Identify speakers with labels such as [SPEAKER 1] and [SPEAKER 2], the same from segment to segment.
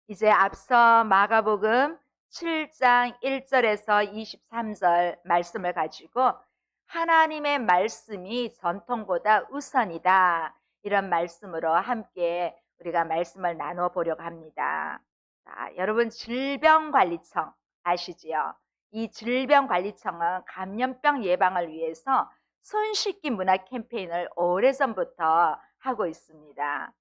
[SPEAKER 1] 이제 앞서 마가복음 7장 1절에서 23절 말씀을 가지고 하나님의 말씀이 전통보다 우선이다. 이런 말씀으로 함께 우리가 말씀을 나눠 보려고 합니다. 자, 여러분 질병관리청 아시지요? 이 질병관리청은 감염병 예방을 위해서 손 씻기 문화 캠페인을 오래전부터 하고 있습니다.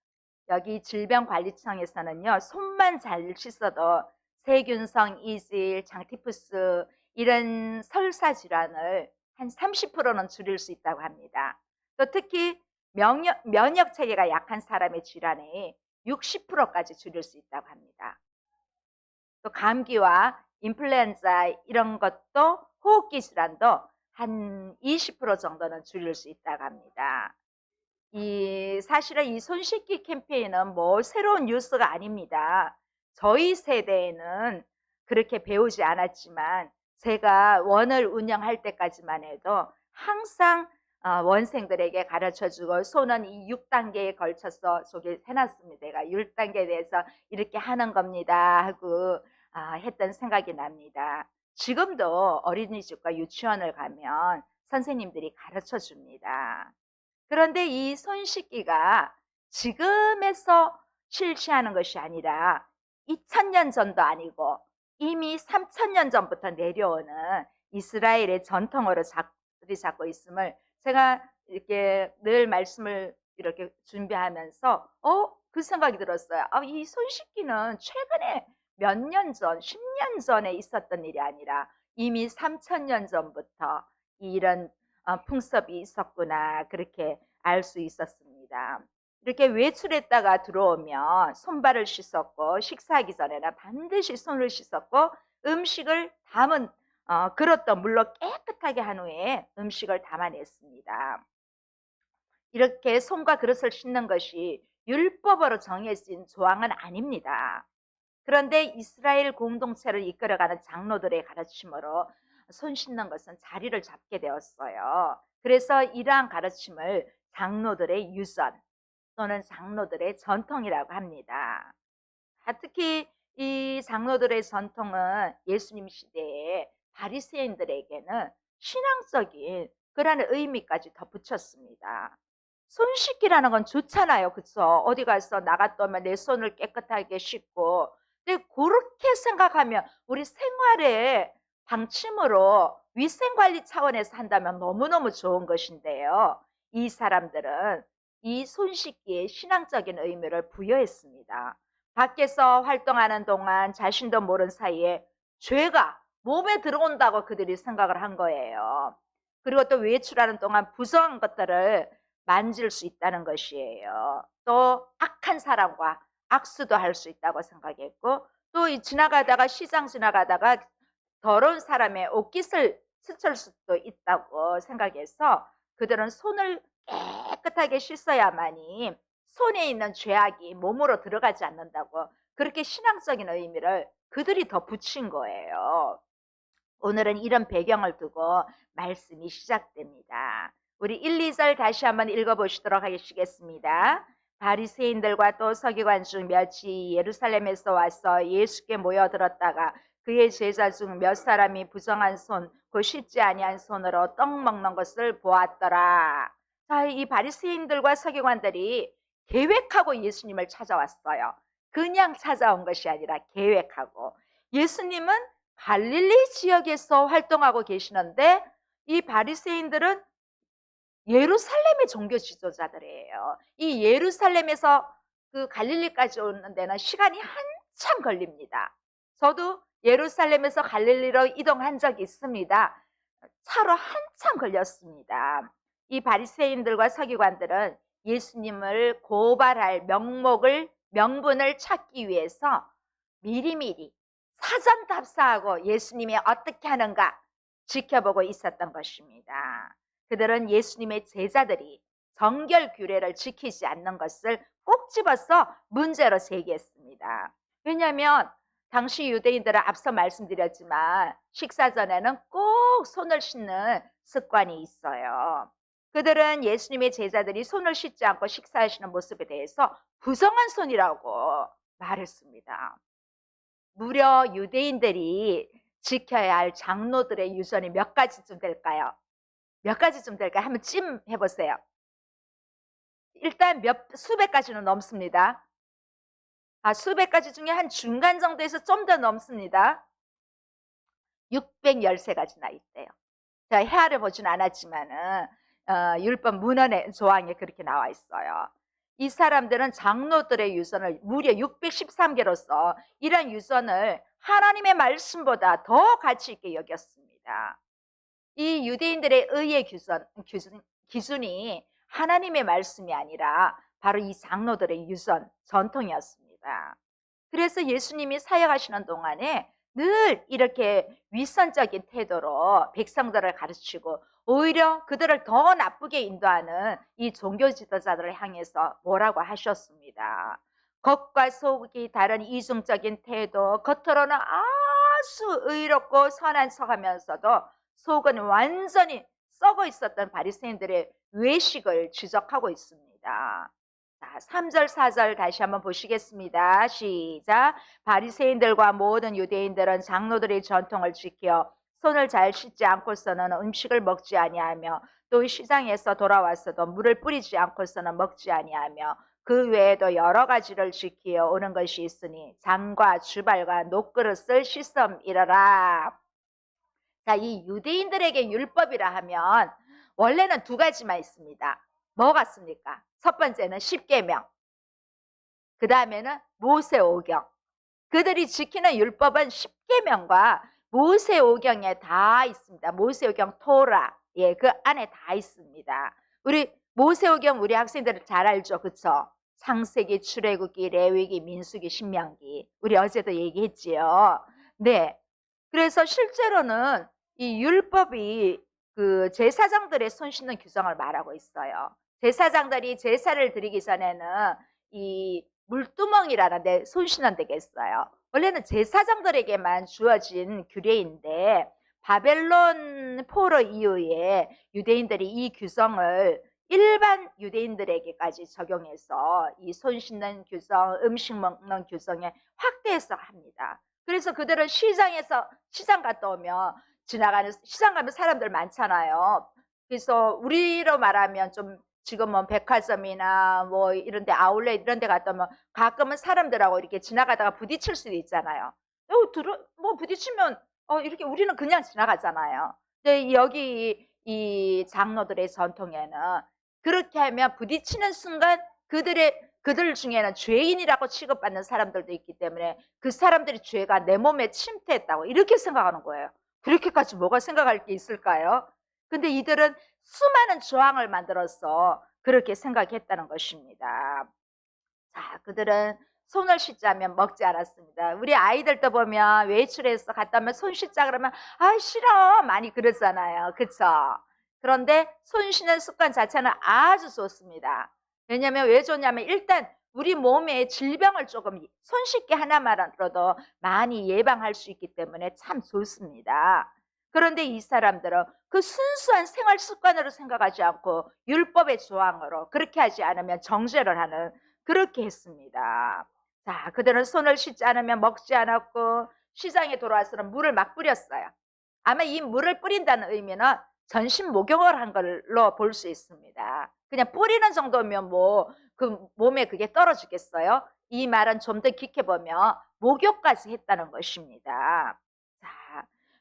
[SPEAKER 1] 여기 질병관리청에서는요, 손만 잘 씻어도 세균성 이질, 장티푸스 이런 설사 질환을 한 30%는 줄일 수 있다고 합니다. 또 특히 면역 체계가 약한 사람의 질환에 60%까지 줄일 수 있다고 합니다. 또 감기와 인플루엔자 이런 것도 호흡기 질환도 한 20% 정도는 줄일 수 있다고 합니다. 사실은 이 손 씻기 캠페인은 뭐 새로운 뉴스가 아닙니다. 저희 세대에는 그렇게 배우지 않았지만 제가 원을 운영할 때까지만 해도 항상 원생들에게 가르쳐주고 손은 이 6단계에 걸쳐서 속에 해놨습니다. 제가 6단계에 대해서 이렇게 하는 겁니다 하고 했던 생각이 납니다. 지금도 어린이집과 유치원을 가면 선생님들이 가르쳐 줍니다. 그런데 이 손 씻기가 지금에서 실시하는 것이 아니라 2000년 전도 아니고 이미 3000년 전부터 내려오는 이스라엘의 전통으로 자리 잡고 있음을 제가 이렇게 늘 말씀을 이렇게 준비하면서 그 생각이 들었어요. 이 손 씻기는 최근에 몇 년 전, 10년 전에 있었던 일이 아니라 이미 3000년 전부터 이런 풍습이 있었구나, 그렇게 알 수 있었습니다. 이렇게 외출했다가 들어오면 손발을 씻었고 식사하기 전에는 반드시 손을 씻었고 음식을 담은 그릇도 물로 깨끗하게 한 후에 음식을 담아냈습니다. 이렇게 손과 그릇을 씻는 것이 율법으로 정해진 조항은 아닙니다. 그런데 이스라엘 공동체를 이끌어가는 장로들의 가르침으로 손 씻는 것은 자리를 잡게 되었어요. 그래서 이러한 가르침을 장로들의 유전 또는 장로들의 전통이라고 합니다. 특히 이 장로들의 전통은 예수님 시대에 바리새인들에게는 신앙적인 그런 의미까지 덧붙였습니다. 손 씻기라는 건 좋잖아요. 그쵸? 어디 가서 나갔다 오면 내 손을 깨끗하게 씻고. 근데 그렇게 생각하면 우리 생활의 방침으로 위생관리 차원에서 한다면 너무너무 좋은 것인데요. 이 사람들은 이 손 씻기에 신앙적인 의미를 부여했습니다. 밖에서 활동하는 동안 자신도 모른 사이에 죄가 몸에 들어온다고 그들이 생각을 한 거예요. 그리고 또 외출하는 동안 부정한 것들을 만질 수 있다는 것이에요. 또 악한 사람과 악수도 할 수 있다고 생각했고, 또 지나가다가 시장 지나가다가 더러운 사람의 옷깃을 스칠 수도 있다고 생각해서 그들은 손을 깨끗하게 씻어야만이 손에 있는 죄악이 몸으로 들어가지 않는다고 그렇게 신앙적인 의미를 그들이 더 붙인 거예요. 오늘은 이런 배경을 두고 말씀이 시작됩니다. 우리 1, 2절 다시 한번 읽어보시도록 하시겠습니다. 바리새인들과 또 서기관 중 몇이 예루살렘에서 와서 예수께 모여들었다가 그의 제자 중 몇 사람이 부정한 손, 곧 씻지 아니한 손으로 떡 먹는 것을 보았더라. 자, 이 바리새인들과 서기관들이 계획하고 예수님을 찾아왔어요. 그냥 찾아온 것이 아니라 계획하고. 예수님은 갈릴리 지역에서 활동하고 계시는데 이 바리새인들은 예루살렘의 종교 지도자들이에요. 이 예루살렘에서 그 갈릴리까지 오는 데는 시간이 한참 걸립니다. 저도 예루살렘에서 갈릴리로 이동한 적이 있습니다. 차로 한참 걸렸습니다. 이 바리새인들과 서기관들은 예수님을 고발할 명분을 찾기 위해서 미리미리 사전 답사하고 예수님이 어떻게 하는가 지켜보고 있었던 것입니다. 그들은 예수님의 제자들이 정결 규례를 지키지 않는 것을 꼭 집어서 문제로 제기했습니다. 왜냐하면 당시 유대인들은 앞서 말씀드렸지만 식사 전에는 꼭 손을 씻는 습관이 있어요. 그들은 예수님의 제자들이 손을 씻지 않고 식사하시는 모습에 대해서 부정한 손이라고 말했습니다. 무려 유대인들이 지켜야 할 장로들의 유전이 몇 가지쯤 될까요? 몇 가지쯤 될까요? 한번 찜해 보세요. 일단 수백 가지는 넘습니다. 수백 가지 중에 한 중간 정도에서 좀 더 넘습니다. 613가지나 있대요. 제가 헤아려 보진 않았지만은 율법 문헌의 조항에 그렇게 나와 있어요. 이 사람들은 장로들의 유전을 무려 613개로서 이런 유전을 하나님의 말씀보다 더 가치 있게 여겼습니다. 이 유대인들의 의의 기준이 하나님의 말씀이 아니라 바로 이 장로들의 유전, 전통이었습니다. 그래서 예수님이 사역하시는 동안에 늘 이렇게 위선적인 태도로 백성들을 가르치고 오히려 그들을 더 나쁘게 인도하는 이 종교 지도자들을 향해서 뭐라고 하셨습니다. 겉과 속이 다른 이중적인 태도, 겉으로는 아주 의롭고 선한 척하면서도 속은 완전히 썩어 있었던 바리새인들의 외식을 지적하고 있습니다. 자, 3절, 4절 다시 한번 보시겠습니다. 시작. 바리새인들과 모든 유대인들은 장로들의 전통을 지켜 손을 잘 씻지 않고서는 음식을 먹지 아니하며 또 시장에서 돌아왔어도 물을 뿌리지 않고서는 먹지 아니하며 그 외에도 여러 가지를 지키어 오는 것이 있으니 장과 주발과 녹그릇을 씻음이러라. 자, 이 유대인들에게 율법이라 하면 원래는 두 가지만 있습니다. 뭐 같습니까? 첫 번째는 십계명, 그 다음에는 모세오경. 그들이 지키는 율법은 십계명과 모세오경에 다 있습니다. 모세오경 토라, 그 안에 다 있습니다. 우리 모세오경 우리 학생들은 잘 알죠, 그렇죠? 창세기, 출애굽기, 레위기, 민수기, 신명기. 우리 어제도 얘기했지요. 네. 그래서 실제로는 이 율법이 그 제사장들의 손 씻는 규정을 말하고 있어요. 제사장들이 제사를 드리기 전에는 이 물두멍이라는 데 손 씻는 데가 있어요. 원래는 제사장들에게만 주어진 규례인데 바벨론 포로 이후에 유대인들이 이 규정을 일반 유대인들에게까지 적용해서 이 손 씻는 규정, 음식 먹는 규정에 확대해서 합니다. 그래서 그들은 시장 갔다 오면 시장 가면 사람들 많잖아요. 그래서 우리로 말하면 좀 지금 뭐 백화점이나 뭐 이런 데 아울렛 이런 데 갔다 오면 가끔은 사람들하고 이렇게 지나가다가 부딪힐 수도 있잖아요. 뭐 부딪히면 이렇게 우리는 그냥 지나가잖아요. 근데 여기 이 장로들의 전통에는 그렇게 하면 부딪히는 순간 그들 중에는 죄인이라고 취급받는 사람들도 있기 때문에 그 사람들이 죄가 내 몸에 침투했다고 이렇게 생각하는 거예요. 그렇게까지 뭐가 생각할 게 있을까요? 근데 이들은 수많은 조항을 만들어서 그렇게 생각했다는 것입니다. 자, 그들은 손을 씻자면 먹지 않았습니다. 우리 아이들도 보면 외출해서 갔다 오면 손 씻자 그러면 싫어 많이 그러잖아요. 그쵸? 그런데 손 씻는 습관 자체는 아주 좋습니다. 왜냐하면 왜 좋냐면 일단 우리 몸에 질병을 조금 손 씻기 하나만으로도 많이 예방할 수 있기 때문에 참 좋습니다. 그런데 이 사람들은 그 순수한 생활 습관으로 생각하지 않고 율법의 조항으로 그렇게 하지 않으면 정죄를 하는 그렇게 했습니다. 자, 그들은 손을 씻지 않으면 먹지 않았고 시장에 돌아와서는 물을 막 뿌렸어요. 아마 이 물을 뿌린다는 의미는 전신 목욕을 한 걸로 볼 수 있습니다. 그냥 뿌리는 정도면 뭐 그 몸에 그게 떨어지겠어요? 이 말은 좀 더 깊게 보면 목욕까지 했다는 것입니다.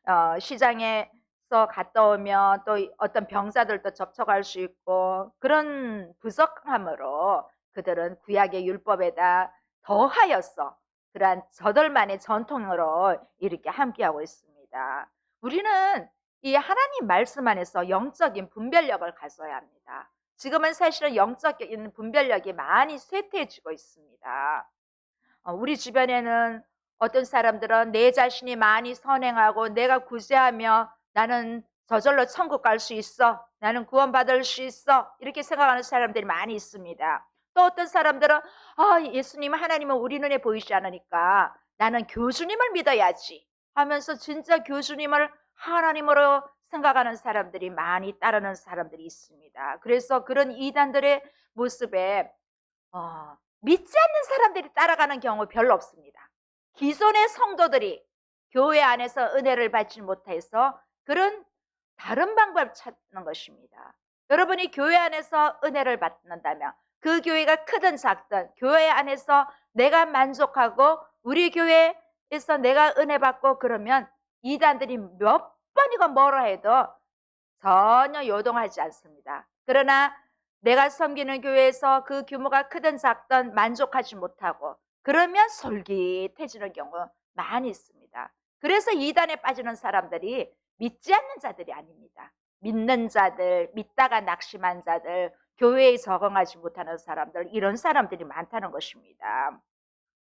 [SPEAKER 1] 자, 시장에서 갔다 오면 또 어떤 병자들도 접촉할 수 있고 그런 부족함으로 그들은 구약의 율법에다 더하여서 그러한 저들만의 전통으로 이렇게 함께하고 있습니다. 우리는 이 하나님 말씀 안에서 영적인 분별력을 가져야 합니다. 지금은 사실은 영적인 분별력이 많이 쇠퇴해지고 있습니다. 우리 주변에는 어떤 사람들은 내 자신이 많이 선행하고 내가 구제하며 나는 저절로 천국 갈 수 있어, 나는 구원받을 수 있어 이렇게 생각하는 사람들이 많이 있습니다. 또 어떤 사람들은 예수님 하나님은 우리 눈에 보이지 않으니까 나는 교주님을 믿어야지 하면서 진짜 교주님을 하나님으로 생각하는 사람들이 많이 따르는 사람들이 있습니다. 그래서 그런 이단들의 모습에 믿지 않는 사람들이 따라가는 경우 별로 없습니다. 기존의 성도들이 교회 안에서 은혜를 받지 못해서 그런 다른 방법을 찾는 것입니다. 여러분이 교회 안에서 은혜를 받는다면 그 교회가 크든 작든 교회 안에서 내가 만족하고 우리 교회에서 내가 은혜 받고 그러면 이단들이 몇 번이고 뭐라 해도 전혀 요동하지 않습니다. 그러나 내가 섬기는 교회에서 그 규모가 크든 작든 만족하지 못하고 그러면 솔깃해지는 경우 많이 있습니다. 그래서 이단에 빠지는 사람들이 믿지 않는 자들이 아닙니다. 믿는 자들, 믿다가 낙심한 자들, 교회에 적응하지 못하는 사람들, 이런 사람들이 많다는 것입니다.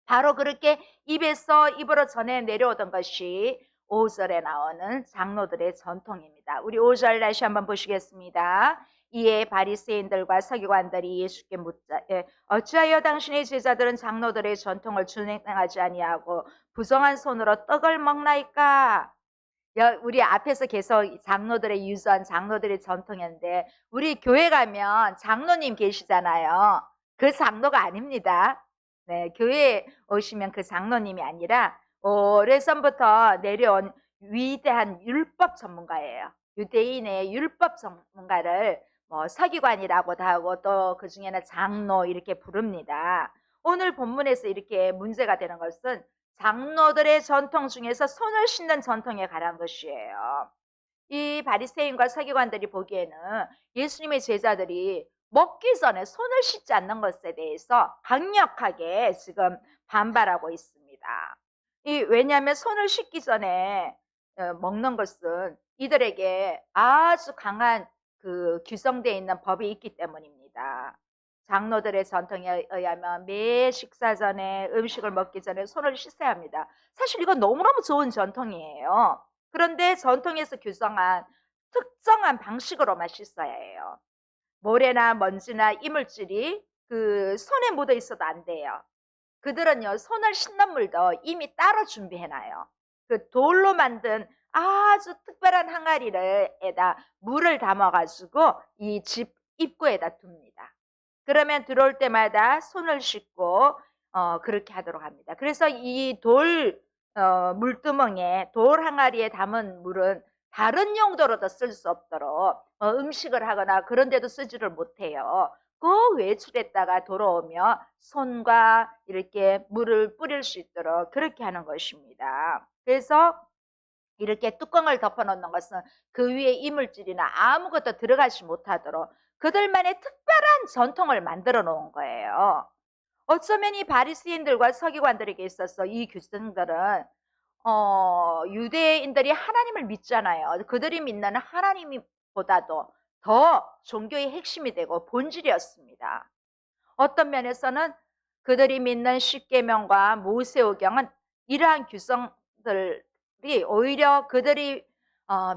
[SPEAKER 1] 바로 그렇게 입에서 입으로 전해 내려오던 것이 5절에 나오는 장로들의 전통입니다. 우리 5절 다시 한번 보시겠습니다. 이에 바리새인들과 서기관들이 예수께 묻자 어찌하여 당신의 제자들은 장로들의 전통을 준행하지 아니하고 부정한 손으로 떡을 먹나이까? 우리 앞에서 계속 장로들의 유전, 장로들의 전통인데 우리 교회 가면 장로님 계시잖아요. 그 장로가 아닙니다. 네, 교회에 오시면 그 장로님이 아니라 오래전부터 내려온 위대한 율법 전문가예요. 유대인의 율법 전문가를 뭐 서기관이라고도 하고 또 그 중에는 장로 이렇게 부릅니다. 오늘 본문에서 이렇게 문제가 되는 것은 장로들의 전통 중에서 손을 씻는 전통에 관한 것이에요. 이 바리새인과 서기관들이 보기에는 예수님의 제자들이 먹기 전에 손을 씻지 않는 것에 대해서 강력하게 지금 반발하고 있습니다. 왜냐하면 손을 씻기 전에 먹는 것은 이들에게 아주 강한 그 규정되어 있는 법이 있기 때문입니다. 장로들의 전통에 의하면 매 식사 전에 음식을 먹기 전에 손을 씻어야 합니다. 사실 이건 너무너무 좋은 전통이에요. 그런데 전통에서 규정한 특정한 방식으로만 씻어야 해요. 모래나 먼지나 이물질이 그 손에 묻어 있어도 안 돼요. 그들은요, 손을 씻는 물도 이미 따로 준비해놔요. 그 돌로 만든 아주 특별한 항아리에다 물을 담아가지고 이 집 입구에다 둡니다. 그러면 들어올 때마다 손을 씻고 그렇게 하도록 합니다. 그래서 이 물두멍에 돌 항아리에 담은 물은 다른 용도로도 쓸 수 없도록 음식을 하거나 그런 데도 쓰지를 못해요. 그 외출했다가 돌아오며 손과 이렇게 물을 뿌릴 수 있도록 그렇게 하는 것입니다. 그래서 이렇게 뚜껑을 덮어놓는 것은 그 위에 이물질이나 아무것도 들어가지 못하도록 그들만의 특별한 전통을 만들어 놓은 거예요. 어쩌면 이 바리새인들과 서기관들에게 있어서 이 규정들은 유대인들이 하나님을 믿잖아요. 그들이 믿는 하나님보다도 더 종교의 핵심이 되고 본질이었습니다. 어떤 면에서는 그들이 믿는 십계명과 모세오경은 이러한 규정들이 오히려 그들이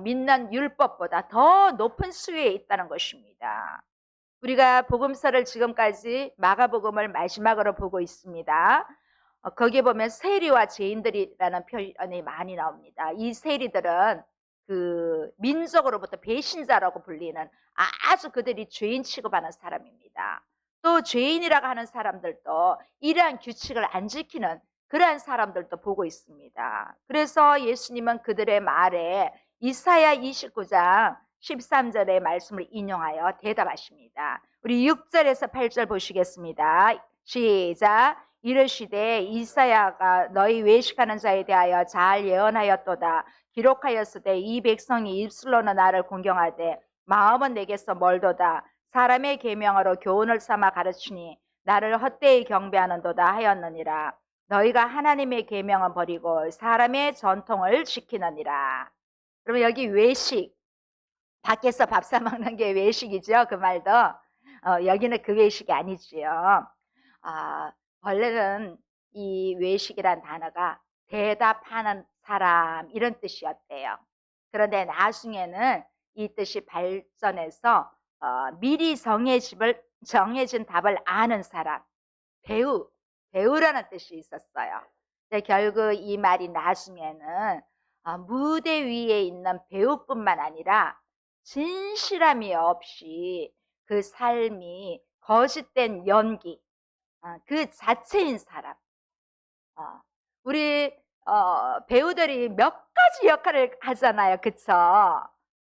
[SPEAKER 1] 믿는 율법보다 더 높은 수위에 있다는 것입니다. 우리가 복음서를 지금까지 마가복음을 마지막으로 보고 있습니다. 거기에 보면 세리와 죄인들이라는 표현이 많이 나옵니다. 이 세리들은 그 민족으로부터 배신자라고 불리는 아주 그들이 죄인 취급하는 사람입니다. 또 죄인이라고 하는 사람들도 이러한 규칙을 안 지키는 그러한 사람들도 보고 있습니다. 그래서 예수님은 그들의 말에 이사야 29장 13절의 말씀을 인용하여 대답하십니다. 우리 6절에서 8절 보시겠습니다. 시작. 이르시되 이사야가 너희 외식하는 자에 대하여 잘 예언하였도다. 기록하였으되 이 백성이 입술로는 나를 공경하되 마음은 내게서 멀도다. 사람의 계명으로 교훈을 삼아 가르치니 나를 헛되이 경배하는도다 하였느니라. 너희가 하나님의 계명은 버리고 사람의 전통을 지키느니라. 그러면 여기 외식, 밖에서 밥 사 먹는 게 외식이죠. 그 말도 여기는 그 외식이 아니지요. 원래는 이 외식이란 단어가 대답하는 사람 이런 뜻이었대요. 그런데 나중에는 이 뜻이 발전해서 미리 정해진 답을 아는 사람, 배우라는 뜻이 있었어요. 근데 결국 이 말이 나중에는 무대 위에 있는 배우뿐만 아니라 진실함이 없이 그 삶이 거짓된 연기, 그 자체인 사람. 우리 배우들이 몇 가지 역할을 하잖아요. 그쵸?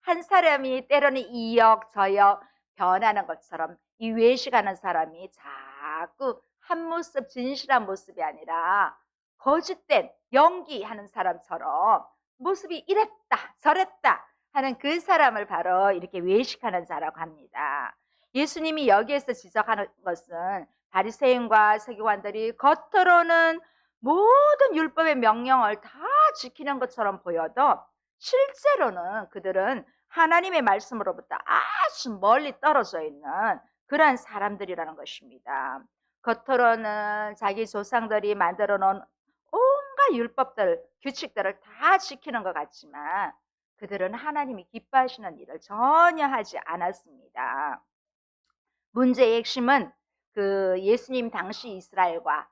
[SPEAKER 1] 한 사람이 때로는 이 역, 저 역 변하는 것처럼 이 외식하는 사람이 자꾸 한 모습, 진실한 모습이 아니라 거짓된 연기하는 사람처럼 모습이 이랬다, 저랬다 하는 그 사람을 바로 이렇게 외식하는 자라고 합니다. 예수님이 여기에서 지적하는 것은 바리새인과 서기관들이 겉으로는 모든 율법의 명령을 다 지키는 것처럼 보여도 실제로는 그들은 하나님의 말씀으로부터 아주 멀리 떨어져 있는 그러한 사람들이라는 것입니다. 겉으로는 자기 조상들이 만들어 놓은 온갖 율법들, 규칙들을 다 지키는 것 같지만 그들은 하나님이 기뻐하시는 일을 전혀 하지 않았습니다. 문제의 핵심은 그 예수님 당시 이스라엘과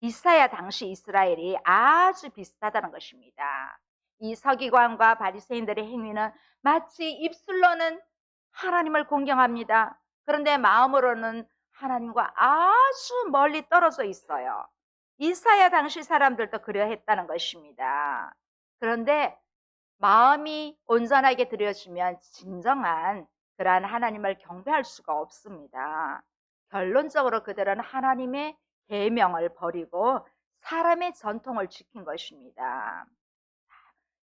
[SPEAKER 1] 이사야 당시 이스라엘이 아주 비슷하다는 것입니다. 이 서기관과 바리새인들의 행위는 마치 입술로는 하나님을 공경합니다. 그런데 마음으로는 하나님과 아주 멀리 떨어져 있어요. 이사야 당시 사람들도 그러했다는 것입니다. 그런데 마음이 온전하게 드려지면 진정한 그러한 하나님을 경배할 수가 없습니다. 결론적으로 그들은 하나님의 계명을 버리고 사람의 전통을 지킨 것입니다.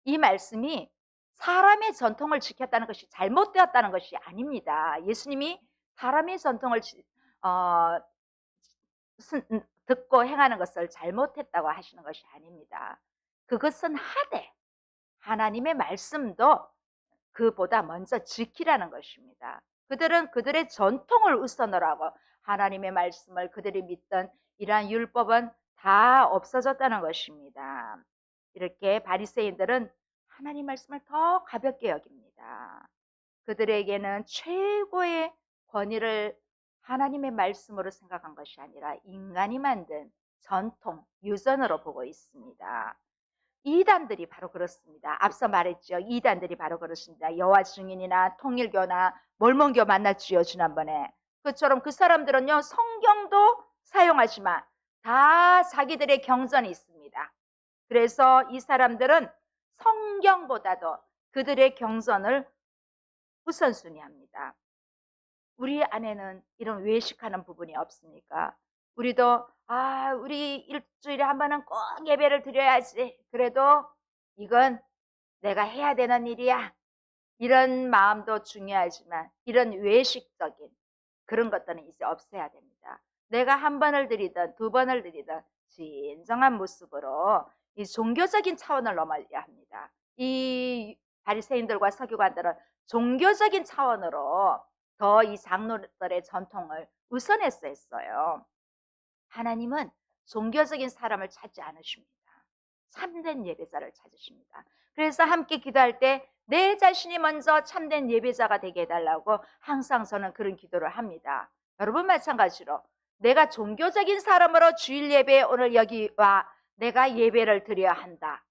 [SPEAKER 1] 이 말씀이 사람의 전통을 지켰다는 것이 잘못되었다는 것이 아닙니다. 예수님이 사람의 전통을 듣고 행하는 것을 잘못했다고 하시는 것이 아닙니다. 그것은 하되 하나님의 말씀도 그보다 먼저 지키라는 것입니다. 그들은 그들의 전통을 우선으로 하고 하나님의 말씀을 그들이 믿던 이러한 율법은 다 없어졌다는 것입니다. 이렇게 바리새인들은 하나님 말씀을 더 가볍게 여깁니다. 그들에게는 최고의 권위를 하나님의 말씀으로 생각한 것이 아니라 인간이 만든 전통, 유전으로 보고 있습니다. 이단들이 바로 그렇습니다. 앞서 말했죠. 이단들이 바로 그렇습니다. 여호와 증인이나 통일교나 몰몬교 만났지요, 지난번에. 그처럼 그 사람들은요, 성경도 사용하지만 다 자기들의 경전이 있습니다. 그래서 이 사람들은 성경보다도 그들의 경전을 우선순위합니다. 우리 안에는 이런 외식하는 부분이 없습니까? 우리도 우리 일주일에 한 번은 꼭 예배를 드려야지. 그래도 이건 내가 해야 되는 일이야. 이런 마음도 중요하지만 이런 외식적인 그런 것들은 이제 없애야 됩니다. 내가 한 번을 드리든 두 번을 드리든 진정한 모습으로 이 종교적인 차원을 넘어야 합니다. 이 바리새인들과 서기관들은 종교적인 차원으로 더 이 장로들의 전통을 우선했어요. 하나님은 종교적인 사람을 찾지 않으십니다. 참된 예배자를 찾으십니다. 그래서 함께 기도할 때 내 자신이 먼저 참된 예배자가 되게 해달라고 항상 저는 그런 기도를 합니다. 여러분 마찬가지로 내가 종교적인 사람으로 주일 예배에 오늘 여기 와 내가 예배를 드려야 한다.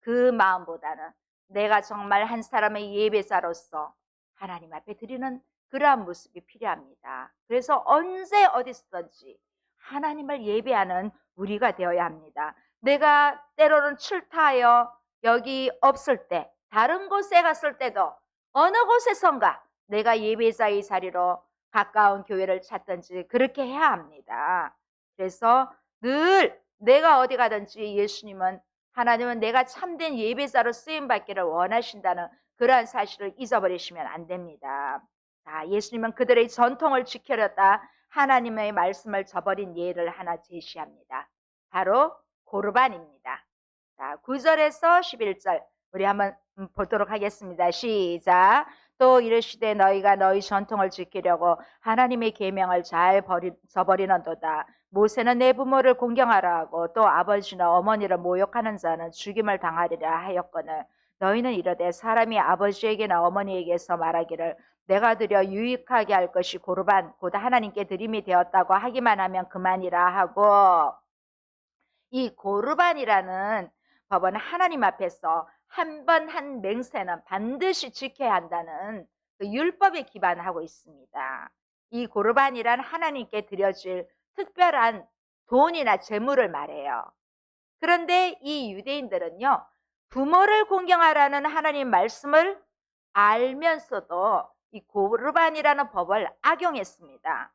[SPEAKER 1] 그 마음보다는 내가 정말 한 사람의 예배자로서 하나님 앞에 드리는 그러한 모습이 필요합니다. 그래서 언제 어디서든지 하나님을 예배하는 우리가 되어야 합니다. 내가 때로는 출타하여 여기 없을 때 다른 곳에 갔을 때도 어느 곳에선가 내가 예배자의 자리로 가까운 교회를 찾든지 그렇게 해야 합니다. 그래서 늘 내가 어디 가든지 하나님은 내가 참된 예배자로 쓰임받기를 원하신다는 그러한 사실을 잊어버리시면 안 됩니다. 자, 예수님은 그들의 전통을 지키려다 하나님의 말씀을 저버린 예를 하나 제시합니다. 바로 고르반입니다. 자, 9절에서 11절 우리 한번 보도록 하겠습니다. 시작. 또 이르시되 너희가 너희 전통을 지키려고 하나님의 계명을 잘 저버리는도다. 모세는 내 부모를 공경하라 하고 또 아버지나 어머니를 모욕하는 자는 죽임을 당하리라 하였거늘 너희는 이르되 사람이 아버지에게나 어머니에게서 말하기를 내가 드려 유익하게 할 것이 고르반 곧 하나님께 드림이 되었다고 하기만 하면 그만이라 하고 이 고르반이라는 법은 하나님 앞에서 한 번 한 맹세는 반드시 지켜야 한다는 그 율법에 기반하고 있습니다. 이 고르반이란 하나님께 드려질 특별한 돈이나 재물을 말해요. 그런데 이 유대인들은요, 부모를 공경하라는 하나님 말씀을 알면서도 이 고르반이라는 법을 악용했습니다.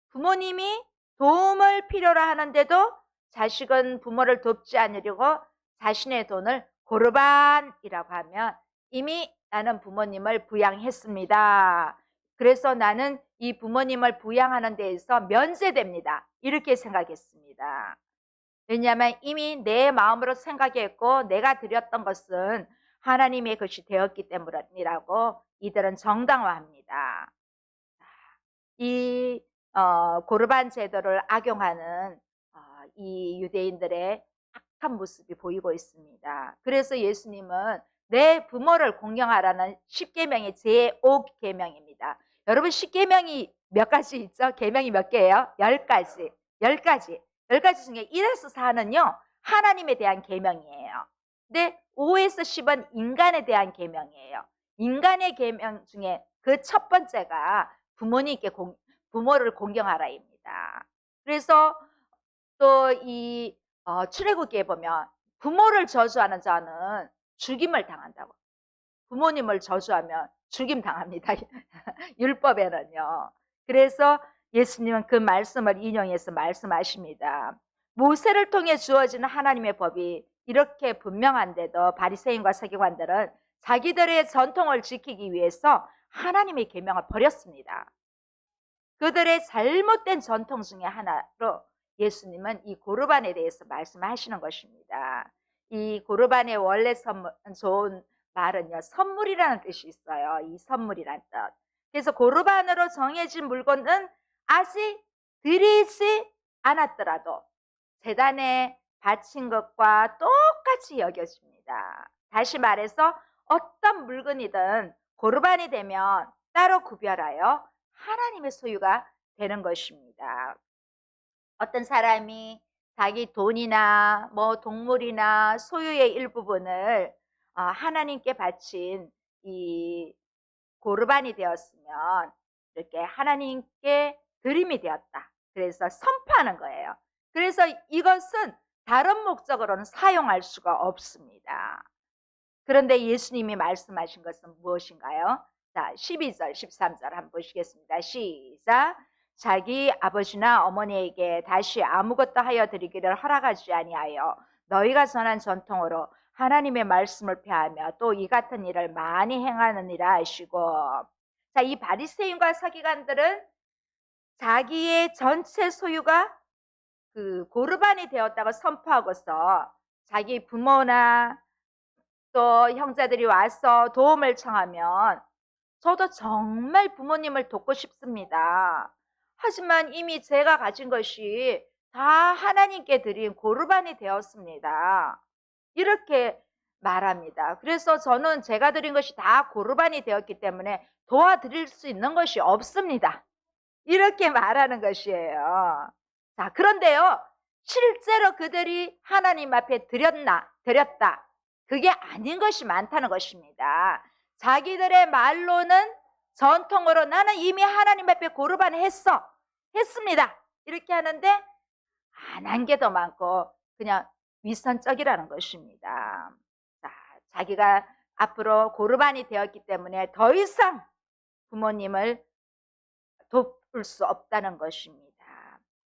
[SPEAKER 1] 부모님이 도움을 필요로 하는데도 자식은 부모를 돕지 않으려고 자신의 돈을 고르반이라고 하면 이미 나는 부모님을 부양했습니다. 그래서 나는 이 부모님을 부양하는 데에서 면제됩니다. 이렇게 생각했습니다. 왜냐하면 이미 내 마음으로 생각했고 내가 드렸던 것은 하나님의 것이 되었기 때문이라고 이들은 정당화합니다. 이 고르반 제도를 악용하는 이 유대인들의 악한 모습이 보이고 있습니다. 그래서 예수님은 내 부모를 공경하라는 10계명의 제5계명입니다. 여러분 10계명이 몇 가지 있죠? 계명이 몇 개예요? 10가지. 10가지. 10가지 중에 1에서 4는요. 하나님에 대한 계명이에요. 근데 5에서 10은 인간에 대한 계명이에요. 인간의 계명 중에 그 첫 번째가 부모를 공경하라입니다. 그래서 또 이 출애굽기에 보면 부모를 저주하는 자는 죽임을 당한다고. 부모님을 저주하면 죽임 당합니다. 율법에는요. 그래서 예수님은 그 말씀을 인용해서 말씀하십니다. 모세를 통해 주어지는 하나님의 법이 이렇게 분명한데도 바리새인과 서기관들은 자기들의 전통을 지키기 위해서 하나님의 계명을 버렸습니다. 그들의 잘못된 전통 중에 하나로 예수님은 이 고르반에 대해서 말씀하시는 것입니다. 이 고르반의 원래 좋은 말은요, 선물이라는 뜻이 있어요. 이 선물이라는 뜻. 그래서 고르반으로 정해진 물건은 아직 드리지 않았더라도 제단에 바친 것과 똑같이 여겨집니다. 다시 말해서 어떤 물건이든 고르반이 되면 따로 구별하여 하나님의 소유가 되는 것입니다. 어떤 사람이 자기 돈이나 동물이나 소유의 일부분을 하나님께 바친 이 고르반이 되었으면 이렇게 하나님께 드림이 되었다. 그래서 선포하는 거예요. 그래서 이것은 다른 목적으로는 사용할 수가 없습니다. 그런데 예수님이 말씀하신 것은 무엇인가요? 자, 12절, 13절 한번 보시겠습니다. 시작. 자기 아버지나 어머니에게 다시 아무것도 하여 드리기를 허락하지 아니하여 너희가 전한 전통으로 하나님의 말씀을 폐하며 또 이 같은 일을 많이 행하느니라 하시고, 자, 이 바리새인과 서기관들은 자기의 전체 소유가 그 고르반이 되었다고 선포하고서 자기 부모나 또 형제들이 와서 도움을 청하면 저도 정말 부모님을 돕고 싶습니다. 하지만 이미 제가 가진 것이 다 하나님께 드린 고르반이 되었습니다. 이렇게 말합니다. 그래서 저는 제가 드린 것이 다 고르반이 되었기 때문에 도와드릴 수 있는 것이 없습니다. 이렇게 말하는 것이에요. 자, 그런데요, 실제로 그들이 하나님 앞에 드렸다. 그게 아닌 것이 많다는 것입니다. 자기들의 말로는 전통으로 나는 이미 하나님 앞에 고르반 했습니다. 이렇게 하는데 안 한 게 더 많고 그냥 위선적이라는 것입니다. 자, 자기가 앞으로 고르반이 되었기 때문에 더 이상 부모님을 돕을 수 없다는 것입니다.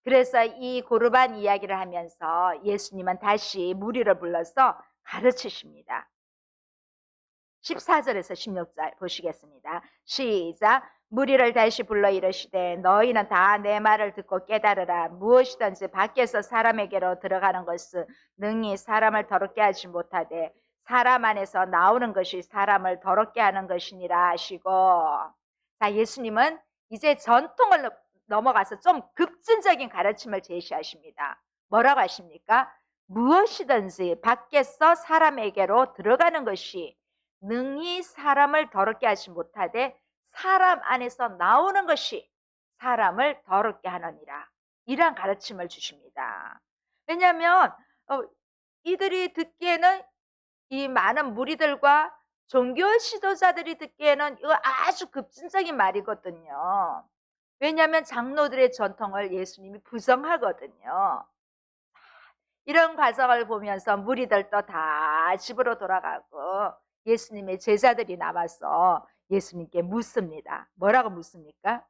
[SPEAKER 1] 그래서 이 고르반 이야기를 하면서 예수님은 다시 무리를 불러서 가르치십니다. 14절에서 16절 보시겠습니다. 시작. 무리를 다시 불러 이르시되 너희는 다 내 말을 듣고 깨달으라. 무엇이든지 밖에서 사람에게로 들어가는 것은 능히 사람을 더럽게 하지 못하되 사람 안에서 나오는 것이 사람을 더럽게 하는 것이니라 하시고, 자, 예수님은 이제 전통을 넘어가서 좀 급진적인 가르침을 제시하십니다. 뭐라고 하십니까? 무엇이든지 밖에서 사람에게로 들어가는 것이 능히 사람을 더럽게 하지 못하되 사람 안에서 나오는 것이 사람을 더럽게 하느니라. 이러한 가르침을 주십니다. 왜냐하면 이들이 듣기에는 이 많은 무리들과 종교 지도자들이 듣기에는 이거 아주 급진적인 말이거든요. 왜냐하면 장로들의 전통을 예수님이 부정하거든요. 이런 과정을 보면서 무리들도 다 집으로 돌아가고 예수님의 제자들이 남아서 예수님께 묻습니다. 뭐라고 묻습니까?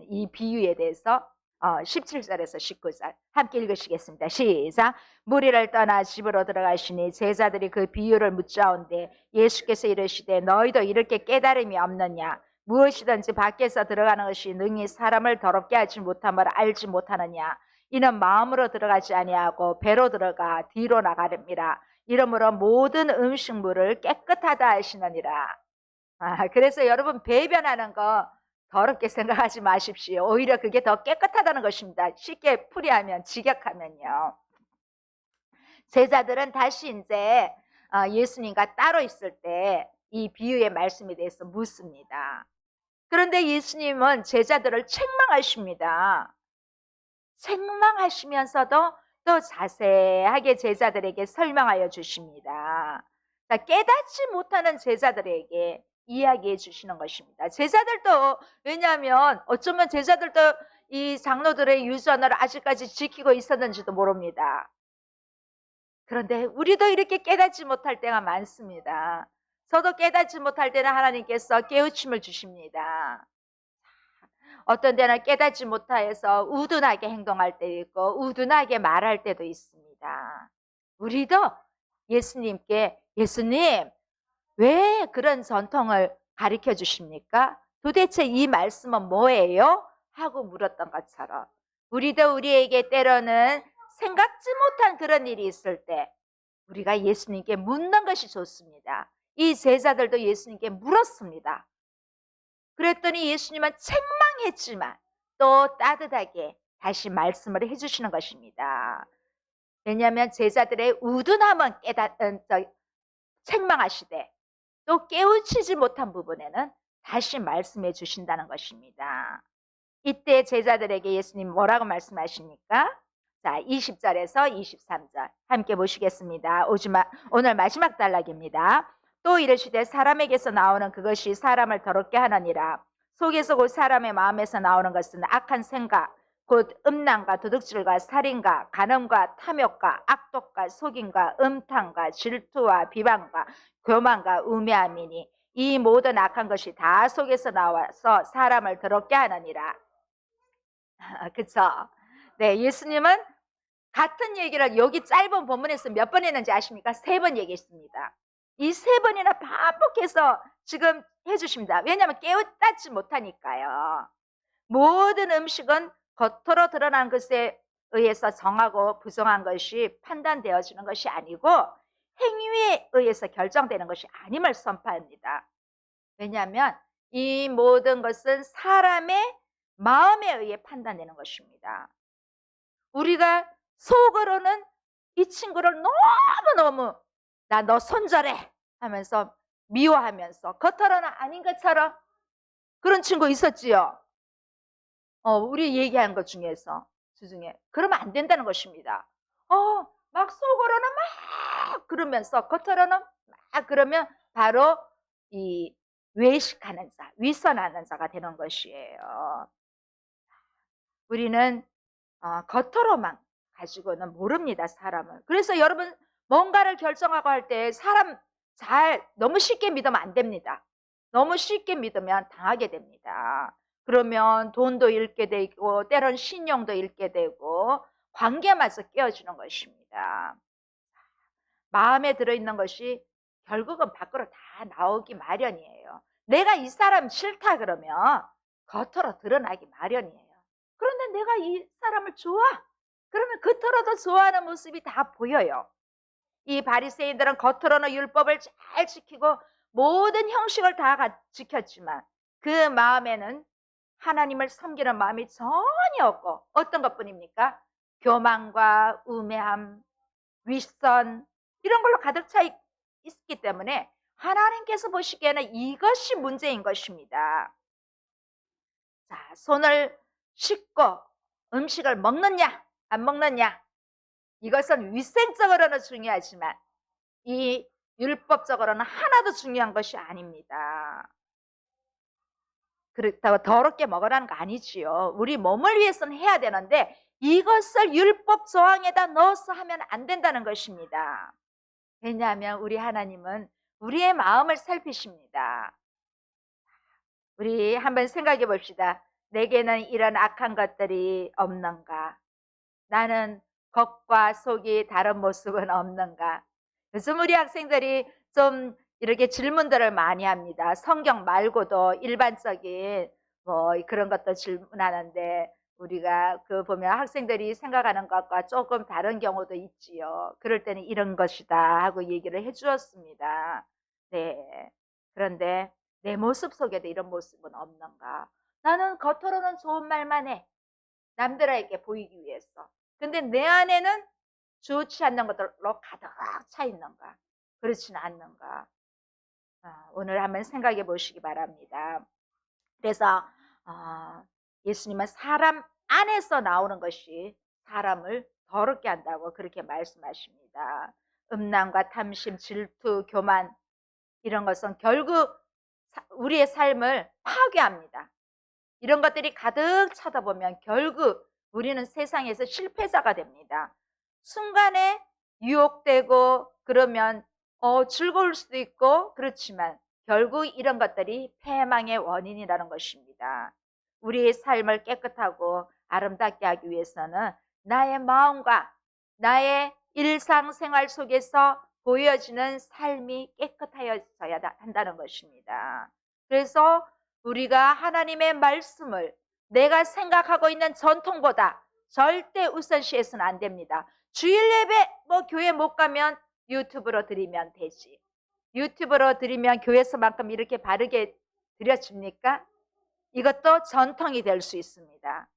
[SPEAKER 1] 이 비유에 대해서 17절에서 19절 함께 읽으시겠습니다. 시작. 무리를 떠나 집으로 들어가시니 제자들이 그 비유를 묻자온데 예수께서 이르시되 너희도 이렇게 깨달음이 없느냐? 무엇이든지 밖에서 들어가는 것이 능히 사람을 더럽게 하지 못함을 알지 못하느냐? 이는 마음으로 들어가지 아니하고 배로 들어가 뒤로 나가렵니다. 이러므로 모든 음식물을 깨끗하다 하시느니라. 그래서 여러분 배변하는 거 더럽게 생각하지 마십시오. 오히려 그게 더 깨끗하다는 것입니다. 쉽게 풀이하면 직역하면요. 제자들은 다시 이제 예수님과 따로 있을 때 이 비유의 말씀에 대해서 묻습니다. 그런데 예수님은 제자들을 책망하십니다. 책망하시면서도 또 자세하게 제자들에게 설명하여 주십니다. 깨닫지 못하는 제자들에게 이야기해 주시는 것입니다. 제자들도, 왜냐하면 어쩌면 제자들도 이 장로들의 유전을 아직까지 지키고 있었는지도 모릅니다. 그런데 우리도 이렇게 깨닫지 못할 때가 많습니다. 저도 깨닫지 못할 때는 하나님께서 깨우침을 주십니다. 어떤 때는 깨닫지 못해서 우둔하게 행동할 때도 있고 우둔하게 말할 때도 있습니다. 우리도 예수님께 예수님 왜 그런 전통을 가르쳐 주십니까? 도대체 이 말씀은 뭐예요? 하고 물었던 것처럼 우리도 우리에게 때로는 생각지 못한 그런 일이 있을 때 우리가 예수님께 묻는 것이 좋습니다. 이 제자들도 예수님께 물었습니다. 그랬더니 예수님은 책망했지만 또 따뜻하게 다시 말씀을 해주시는 것입니다. 왜냐하면 제자들의 우둔함은 책망하시되 또 깨우치지 못한 부분에는 다시 말씀해 주신다는 것입니다. 이때 제자들에게 예수님 뭐라고 말씀하십니까? 자, 20절에서 23절 함께 보시겠습니다. 오늘 마지막 단락입니다. 또 이르시되 사람에게서 나오는 그것이 사람을 더럽게 하느니라. 속에서 곧 사람의 마음에서 나오는 것은 악한 생각, 곧 음란과 도둑질과 살인과 간음과 탐욕과 악독과 속임과 음탕과 질투와 비방과 교만과 우매함이니 이 모든 악한 것이 다 속에서 나와서 사람을 더럽게 하느니라. 그쵸? 네, 예수님은 같은 얘기를 여기 짧은 본문에서 몇 번 했는지 아십니까? 3번 얘기했습니다. 이 3번이나 반복해서 지금 해주십니다. 왜냐하면 깨우치지 못하니까요. 모든 음식은 겉으로 드러난 것에 의해서 정하고 부정한 것이 판단되어지는 것이 아니고 행위에 의해서 결정되는 것이 아님을 선포합니다. 왜냐하면 이 모든 것은 사람의 마음에 의해 판단되는 것입니다. 우리가 속으로는 이 친구를 너무너무 나 너 손절해 하면서 미워하면서 겉으로는 아닌 것처럼 그런 친구 있었지요. 우리 얘기하는 것 중에서 주중에 그러면 안 된다는 것입니다. 막 속으로는 막 그러면서 겉으로는 막 그러면 바로 이 외식하는 자, 위선하는 자가 되는 것이에요. 우리는 겉으로만 가지고는 모릅니다, 사람은. 그래서 여러분 뭔가를 결정하고 할 때 사람 너무 쉽게 믿으면 안 됩니다. 너무 쉽게 믿으면 당하게 됩니다. 그러면 돈도 잃게 되고 때론 신용도 잃게 되고 관계마저 깨어지는 것입니다. 마음에 들어있는 것이 결국은 밖으로 다 나오기 마련이에요. 내가 이 사람 싫다 그러면 겉으로 드러나기 마련이에요. 그런데 내가 이 사람을 좋아? 그러면 겉으로도 좋아하는 모습이 다 보여요. 이 바리새인들은 겉으로는 율법을 잘 지키고 모든 형식을 다 지켰지만 그 마음에는 하나님을 섬기는 마음이 전혀 없고 어떤 것뿐입니까? 교만과 우매함, 윗선 이런 걸로 가득 차 있기 때문에 하나님께서 보시기에는 이것이 문제인 것입니다. 자, 손을 씻고 음식을 먹느냐 안 먹느냐 이것은 위생적으로는 중요하지만 이 율법적으로는 하나도 중요한 것이 아닙니다. 그렇다고 더럽게 먹으라는 거 아니지요. 우리 몸을 위해서는 해야 되는데 이것을 율법 조항에다 넣어서 하면 안 된다는 것입니다. 왜냐하면 우리 하나님은 우리의 마음을 살피십니다. 우리 한번 생각해 봅시다. 내게는 이런 악한 것들이 없는가? 나는 겉과 속이 다른 모습은 없는가? 요즘 우리 학생들이 좀 이렇게 질문들을 많이 합니다. 성경 말고도 일반적인 뭐 그런 것도 질문하는데 우리가 그 보면 학생들이 생각하는 것과 조금 다른 경우도 있지요. 그럴 때는 이런 것이다 하고 얘기를 해 주었습니다. 네. 그런데 내 모습 속에도 이런 모습은 없는가? 나는 겉으로는 좋은 말만 해. 남들에게 보이기 위해서. 근데 내 안에는 좋지 않는 것들로 가득 차 있는가? 그렇지는 않는가? 오늘 한번 생각해 보시기 바랍니다. 그래서 예수님은 사람 안에서 나오는 것이 사람을 더럽게 한다고 그렇게 말씀하십니다. 음란과 탐심, 질투, 교만 이런 것은 결국 우리의 삶을 파괴합니다. 이런 것들이 가득 차다 보면 결국 우리는 세상에서 실패자가 됩니다. 순간에 유혹되고 그러면 즐거울 수도 있고 그렇지만 결국 이런 것들이 패망의 원인이라는 것입니다. 우리의 삶을 깨끗하고 아름답게 하기 위해서는 나의 마음과 나의 일상생활 속에서 보여지는 삶이 깨끗하여져야 한다는 것입니다. 그래서 우리가 하나님의 말씀을 내가 생각하고 있는 전통보다 절대 우선시해서는 안 됩니다. 주일 예배 뭐 교회 못 가면 유튜브로 드리면 되지. 유튜브로 드리면 교회에서만큼 이렇게 바르게 드려집니까? 이것도 전통이 될 수 있습니다.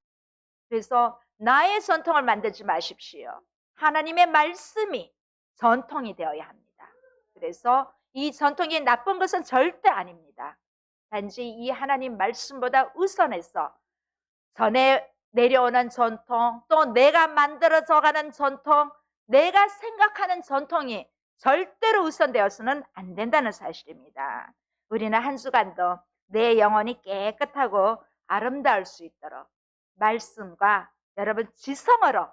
[SPEAKER 1] 그래서 나의 전통을 만들지 마십시오. 하나님의 말씀이 전통이 되어야 합니다. 그래서 이 전통이 나쁜 것은 절대 아닙니다. 단지 이 하나님 말씀보다 우선해서 전에 내려오는 전통, 또 내가 만들어져가는 전통, 내가 생각하는 전통이 절대로 우선되어서는 안 된다는 사실입니다. 우리는 한 주간도 내 영혼이 깨끗하고 아름다울 수 있도록 말씀과 여러분 지성으로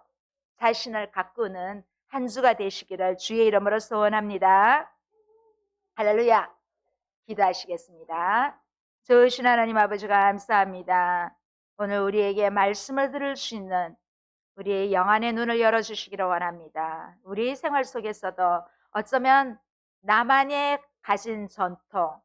[SPEAKER 1] 자신을 가꾸는 한 주가 되시기를 주의 이름으로 소원합니다. 할렐루야. 기도하시겠습니다. 좋으신 하나님 아버지 감사합니다. 오늘 우리에게 말씀을 들을 수 있는 우리의 영안의 눈을 열어주시기를 원합니다. 우리 생활 속에서도 어쩌면 나만의 가진 전통,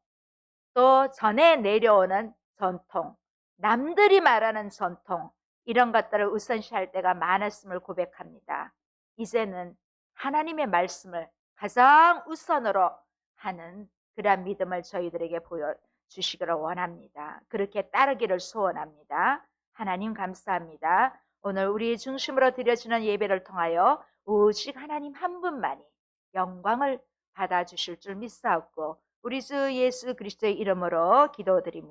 [SPEAKER 1] 또 전에 내려오는 전통, 남들이 말하는 전통, 이런 것들을 우선시할 때가 많았음을 고백합니다. 이제는 하나님의 말씀을 가장 우선으로 하는 그러한 믿음을 저희들에게 보여주시기를 원합니다. 그렇게 따르기를 소원합니다. 하나님 감사합니다. 오늘 우리 중심으로 드려지는 예배를 통하여 오직 하나님 한 분만이 영광을 받아주실 줄 믿사옵고 우리 주 예수 그리스도의 이름으로 기도드립니다.